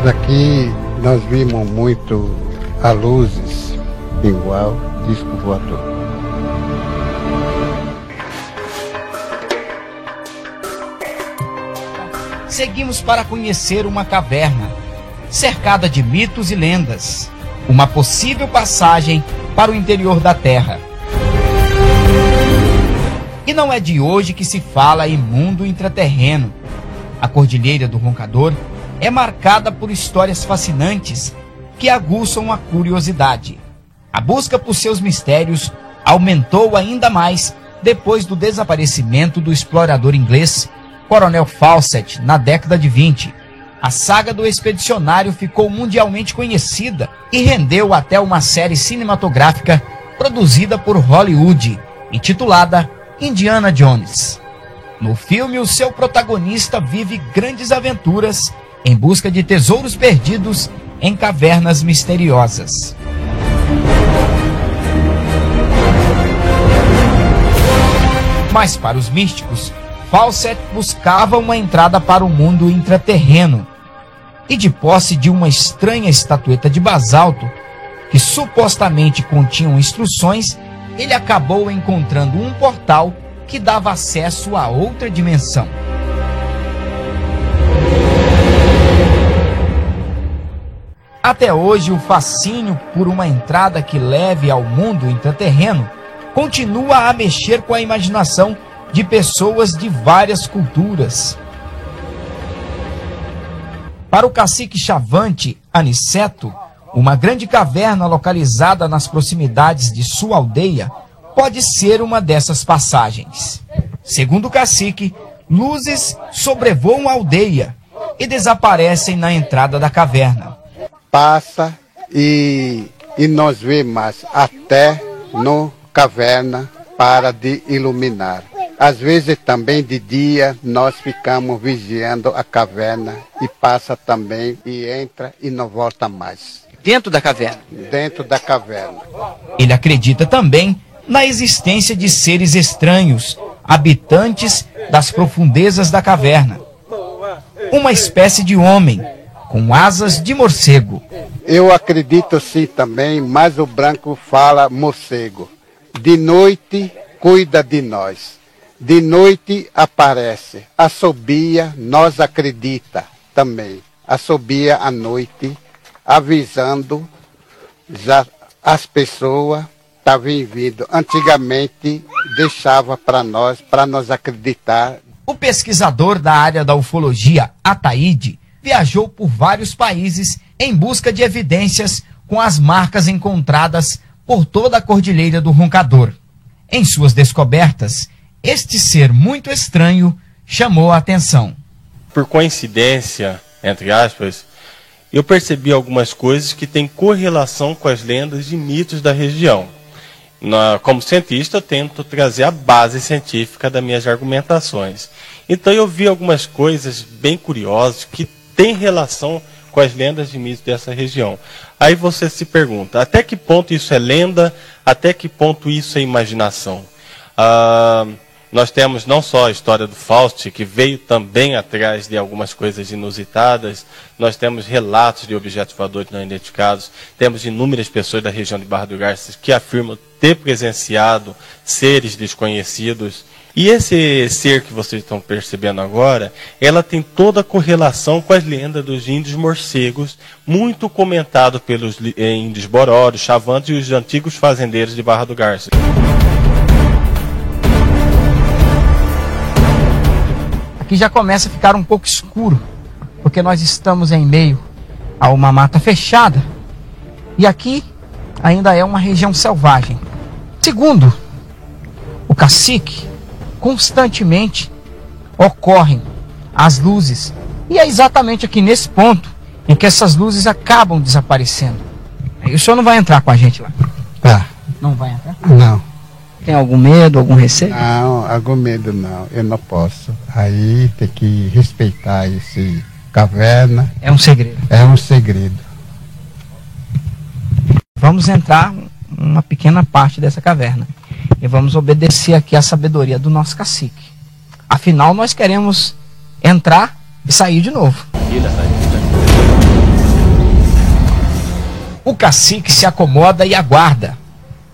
Aqui nós vimos muito a luzes igual disco voador. Seguimos para conhecer uma caverna, cercada de mitos e lendas. Uma possível passagem para o interior da Terra. E não é de hoje que se fala em mundo intraterreno. A Cordilheira do Roncador é marcada por histórias fascinantes que aguçam a curiosidade. A busca por seus mistérios aumentou ainda mais depois do desaparecimento do explorador inglês Coronel Fawcett na década de 20. A saga do expedicionário ficou mundialmente conhecida e rendeu até uma série cinematográfica produzida por Hollywood, intitulada Indiana Jones. No filme, o seu protagonista vive grandes aventuras em busca de tesouros perdidos em cavernas misteriosas. Mas para os místicos, Fawcett buscava uma entrada para o mundo intraterreno e, de posse de uma estranha estatueta de basalto que supostamente continha instruções, ele acabou encontrando um portal que dava acesso a outra dimensão. Até hoje, o fascínio por uma entrada que leve ao mundo intraterreno continua a mexer com a imaginação de pessoas de várias culturas. Para o cacique Chavante Aniceto, uma grande caverna localizada nas proximidades de sua aldeia pode ser uma dessas passagens. Segundo o cacique, luzes sobrevoam a aldeia e desaparecem na entrada da caverna. Passa e nós vemos até no caverna para de iluminar. Às vezes também de dia nós ficamos vigiando a caverna e passa também e entra e não volta mais. Dentro da caverna? Dentro da caverna. Ele acredita também na existência de seres estranhos, habitantes das profundezas da caverna. Uma espécie de homem com asas de morcego. Eu acredito sim também, mas o branco fala morcego. De noite cuida de nós. De noite aparece, assobia, nós acredita também. Assobia à noite, avisando já as pessoas estavam vindo. Antigamente deixava para nós acreditar. O pesquisador da área da ufologia, Ataíde, viajou por vários países em busca de evidências com as marcas encontradas por toda a Cordilheira do Roncador. Em suas descobertas, este ser muito estranho chamou a atenção. Por coincidência, entre aspas, eu percebi algumas coisas que têm correlação com as lendas e mitos da região. Como cientista, eu tento trazer a base científica das minhas argumentações. Então eu vi algumas coisas bem curiosas que têm relação com as lendas e mitos dessa região. Aí você se pergunta, até que ponto isso é lenda, até que ponto isso é imaginação? Nós temos não só a história do Fawcett, que veio também atrás de algumas coisas inusitadas, nós temos relatos de objetos voadores não identificados, temos inúmeras pessoas da região de Barra do Garças que afirmam ter presenciado seres desconhecidos. E esse ser que vocês estão percebendo agora, ela tem toda a correlação com as lendas dos índios morcegos, muito comentado pelos índios Boró, Chavantes e os antigos fazendeiros de Barra do Garças. Aqui já começa a ficar um pouco escuro, porque nós estamos em meio a uma mata fechada e aqui ainda é uma região selvagem. Segundo o cacique, constantemente ocorrem as luzes e é exatamente aqui nesse ponto em que essas luzes acabam desaparecendo. Aí o senhor não vai entrar com a gente lá? Tá. Não vai entrar? Não. Tem algum medo, algum receio? Não, algum medo não, eu não posso. Aí tem que respeitar esse caverna. É um segredo. É um segredo. Vamos entrar uma pequena parte dessa caverna e vamos obedecer aqui à sabedoria do nosso cacique. Afinal, nós queremos entrar e sair de novo. O cacique se acomoda e aguarda,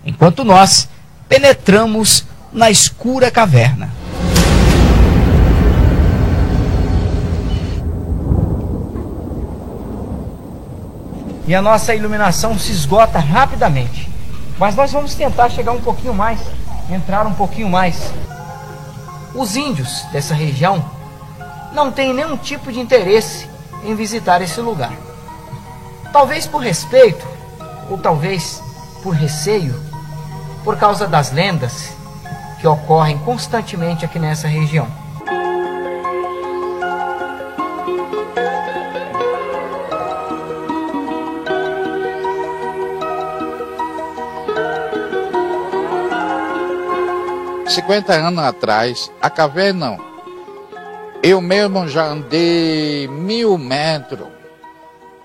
enquanto nós penetramos na escura caverna. E a nossa iluminação se esgota rapidamente. Mas nós vamos tentar chegar um pouquinho mais, entrar um pouquinho mais. Os índios dessa região não têm nenhum tipo de interesse em visitar esse lugar. Talvez por respeito, ou talvez por receio, por causa das lendas que ocorrem constantemente aqui nessa região. Há 50 anos atrás, a caverna, eu mesmo já andei 1000 metros,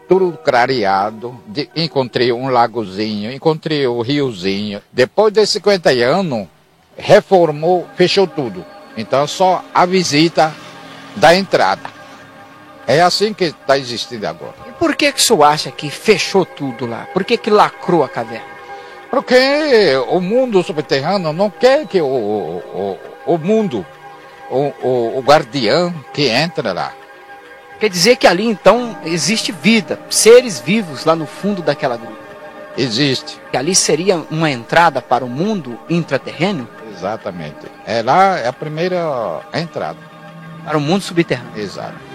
tudo clareado, encontrei um lagozinho, encontrei um riozinho. Depois de 50 anos, reformou, fechou tudo. Então só a visita da entrada. É assim que está existindo agora. E por que o senhor acha que fechou tudo lá? Por que lacrou a caverna? Porque o mundo subterrâneo não quer que o mundo, o guardião que entra lá. Quer dizer que ali então existe vida, seres vivos lá no fundo daquela gruta. Existe. Que ali seria uma entrada para o mundo intraterreno? Exatamente. É lá é a primeira entrada. Para o mundo subterrâneo. Exato.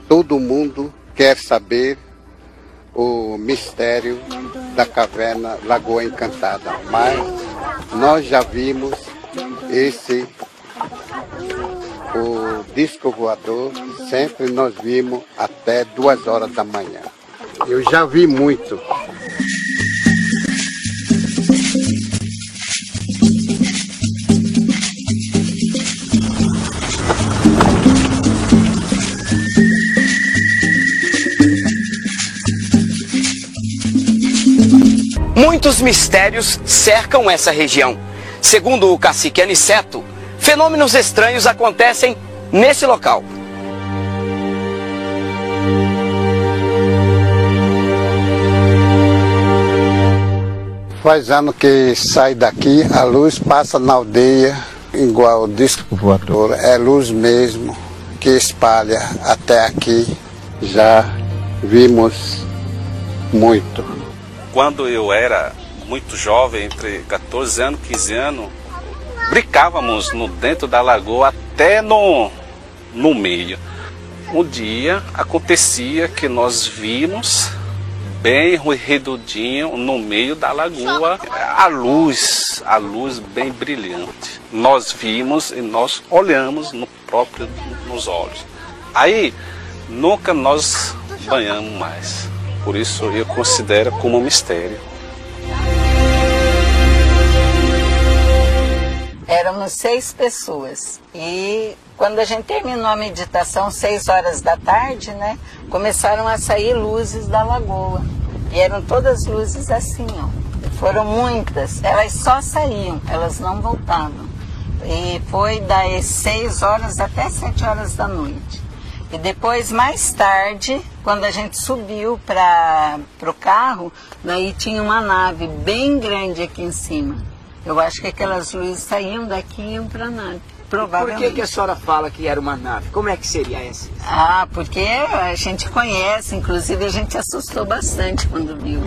Todo mundo quer saber o mistério da caverna Lagoa Encantada, mas nós já vimos o disco voador, sempre nós vimos até 2 horas da manhã. Eu já vi muito. Muitos mistérios cercam essa região. Segundo o cacique Aniceto, fenômenos estranhos acontecem nesse local. Faz ano que sai daqui, a luz passa na aldeia, igual o disco voador. É luz mesmo que espalha até aqui. Já vimos muito. Quando eu era muito jovem, entre 14 anos e 15 anos, brincávamos dentro da lagoa até no meio. Um dia acontecia que nós vimos bem redondinho no meio da lagoa a luz bem brilhante. Nós vimos e nós olhamos nos olhos. Aí nunca nós banhamos mais. Por isso eu considero como um mistério. Éramos 6 pessoas e quando a gente terminou a meditação, 6 horas da tarde, né, começaram a sair luzes da lagoa. E eram todas luzes assim, ó. Foram muitas, elas só saíam, elas não voltavam. E foi das 6 horas até 7 horas da noite. E depois, mais tarde, quando a gente subiu para o carro, daí tinha uma nave bem grande aqui em cima. Eu acho que aquelas luzes saíam daqui e iam para a nave, provavelmente. Por que a senhora fala que era uma nave? Como é que seria essa? Ah, porque a gente conhece, inclusive a gente assustou bastante quando viu.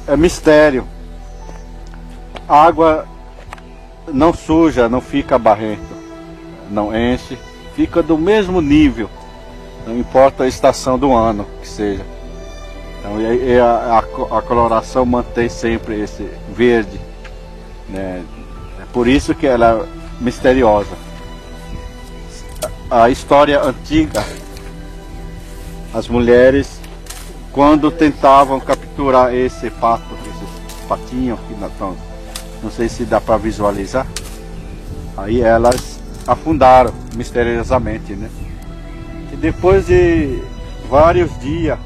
É mistério. A água não suja, não fica barrento, não enche, fica do mesmo nível, não importa a estação do ano que seja. Então, a coloração mantém sempre esse verde, né? É por isso que ela é misteriosa. A história antiga, as mulheres quando tentavam capturar esse pato, esses patinhos, que não sei se dá para visualizar, aí elas afundaram misteriosamente, né? E depois de vários dias,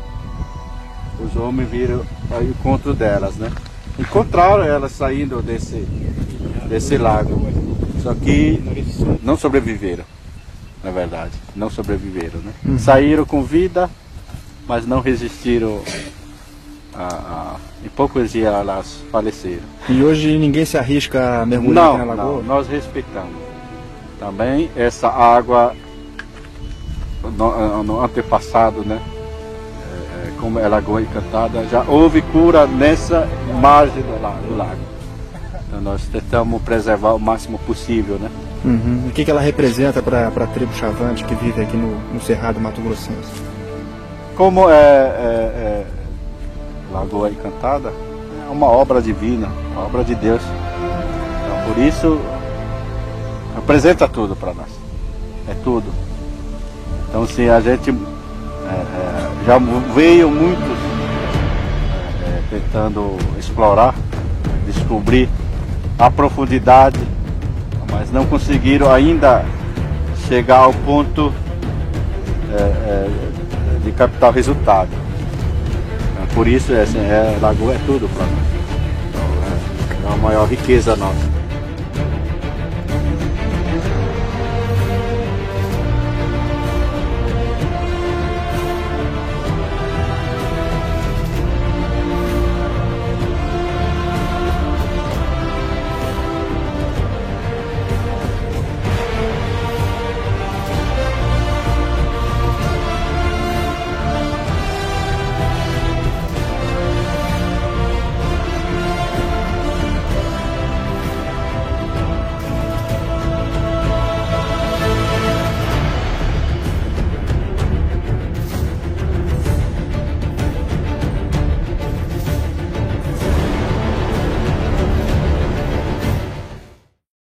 os homens viram o encontro delas, né? Encontraram elas saindo desse lago, só que não sobreviveram, na verdade, não sobreviveram, né? Saíram com vida, mas não resistiram em poucos dias elas faleceram. E hoje ninguém se arrisca a mergulhar aqui na lagoa? Não, nós respeitamos. Também essa água, no antepassado, né? Como é Lagoa Encantada, já houve cura nessa margem do lago. Então nós tentamos preservar o máximo possível, né? O que ela representa para a tribo Chavante que vive aqui no Cerrado Mato Grossense? Como Lagoa Encantada, é uma obra divina, uma obra de Deus. Então, por isso, representa tudo para nós. É tudo. Então, se a gente já veio muitos tentando explorar, descobrir a profundidade, mas não conseguiram ainda chegar ao ponto de captar o resultado. Por isso, Lagoa é tudo para nós. Então, é a maior riqueza nossa.